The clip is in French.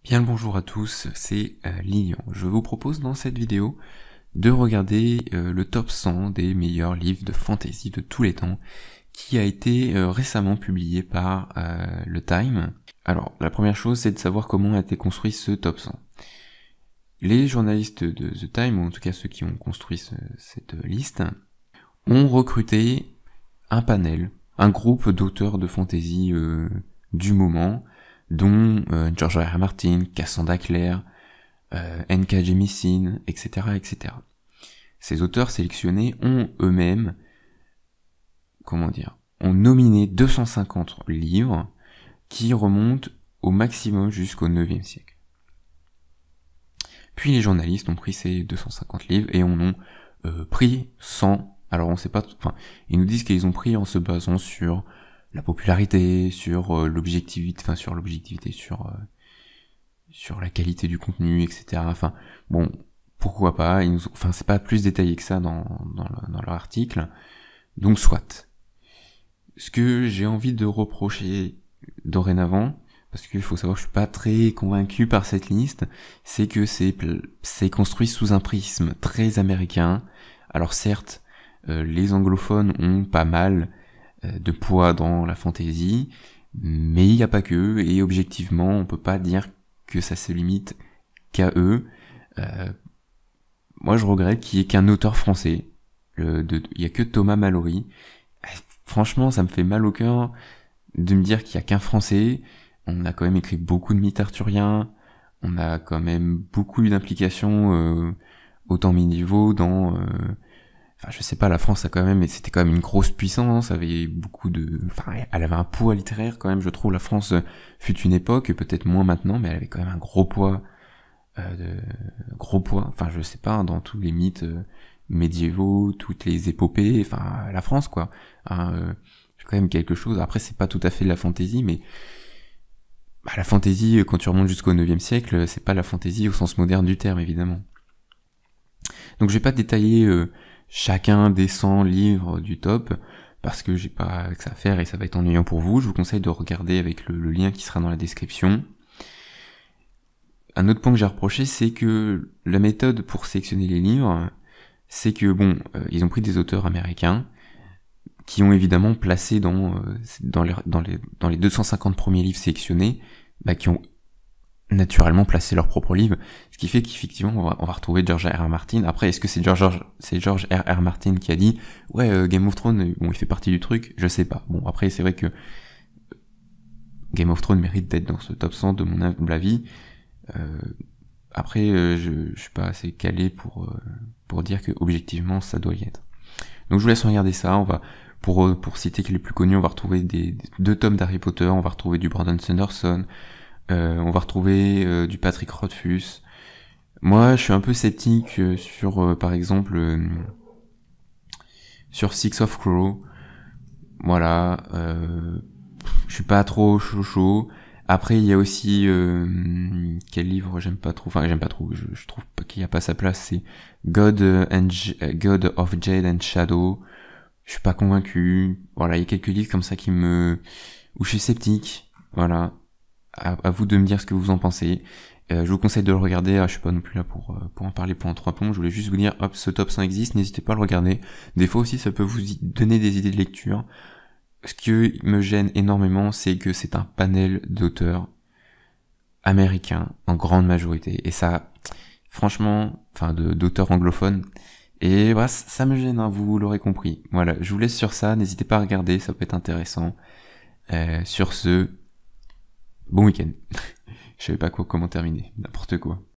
Bien le bonjour à tous, c'est Lilian. Je vous propose dans cette vidéo de regarder le top 100 des meilleurs livres de fantasy de tous les temps qui a été récemment publié par le Time. Alors la première chose, c'est de savoir comment a été construit ce top 100. Les journalistes de The Time, ou en tout cas ceux qui ont construit cette liste, ont recruté un panel, un groupe d'auteurs de fantasy du moment, dont George R. R. Martin, Cassandra Clare, N.K. Jemisin, etc., etc. Ces auteurs sélectionnés ont eux-mêmes, ont nominé 250 livres qui remontent au maximum jusqu'au 9e siècle. Puis les journalistes ont pris ces 250 livres et en ont pris 100. Alors on sait pas, ils nous disent qu'ils ont pris en se basant sur la popularité, sur l'objectivité, sur la qualité du contenu, etc. Enfin, bon, pourquoi pas, c'est pas plus détaillé que ça dans leur article, donc soit. Ce que j'ai envie de reprocher dorénavant, parce qu'il faut savoir que je suis pas très convaincu par cette liste, c'est que c'est construit sous un prisme très américain. Alors certes, les anglophones ont pas mal de poids dans la fantasy, mais il n'y a pas que, et objectivement, on peut pas dire que ça se limite qu'à eux. Moi, je regrette qu'il y ait qu'un auteur français. Il y a que Thomas Malory. Franchement, ça me fait mal au cœur de me dire qu'il y a qu'un français. On a quand même écrit beaucoup de mythes arthuriens. On a quand même beaucoup eu d'implications au temps médiévaux dans... je sais pas, la France c'était quand même une grosse puissance, elle avait un poids littéraire quand même, je trouve. La France fut une époque, peut-être moins maintenant, mais elle avait quand même un gros poids, je sais pas, dans tous les mythes médiévaux, toutes les épopées, la France, quoi. C'est quand même quelque chose. Après, c'est pas tout à fait de la fantaisie, mais la fantaisie, quand tu remontes jusqu'au 9e siècle, c'est pas la fantaisie au sens moderne du terme, évidemment. Donc je vais pas détailler chacun des 100 livres du top, parce que j'ai pas que ça à faire et ça va être ennuyant pour vous. Je vous conseille de regarder avec le lien qui sera dans la description. Un autre point que j'ai reproché, c'est que la méthode pour sélectionner les livres, c'est que ils ont pris des auteurs américains qui ont évidemment placé dans les 250 premiers livres sélectionnés, qui ont naturellement placer leurs propres livres, ce qui fait qu'effectivement on va retrouver George R. R. Martin. Après, est-ce que c'est George R. R. Martin qui a dit Game of Thrones, il fait partie du truc, je sais pas. Bon, après c'est vrai que Game of Thrones mérite d'être dans ce top 100 de mon humble avis. Après, je suis pas assez calé pour dire que objectivement ça doit y être. Donc je vous laisse regarder ça. On va pour citer que les plus connus, on va retrouver deux tomes d'Harry Potter, on va retrouver du Brandon Sanderson. On va retrouver du Patrick Rothfuss. Moi, je suis un peu sceptique sur, par exemple, sur Six of Crow. Voilà. Je suis pas trop chaud. Après, il y a aussi quel livre j'aime pas trop. Je trouve pas qu'il y a pas sa place. C'est God of Jade and Shadow. Je suis pas convaincu. Voilà, il y a quelques livres comme ça où je suis sceptique. Voilà. À vous de me dire ce que vous en pensez. Je vous conseille de le regarder. Je suis pas non plus là pour en parler pendant 3 plombs. Je voulais juste vous dire, hop, ce top 100 existe, n'hésitez pas à le regarder. Des fois aussi, ça peut vous donner des idées de lecture. Ce qui me gêne énormément, c'est que c'est un panel d'auteurs américains, en grande majorité. Et ça, franchement, d'auteurs anglophones. Et voilà, ça me gêne, hein, vous l'aurez compris. Voilà, je vous laisse sur ça, n'hésitez pas à regarder, ça peut être intéressant. Sur ce... Bon week-end. Je savais pas comment terminer. N'importe quoi.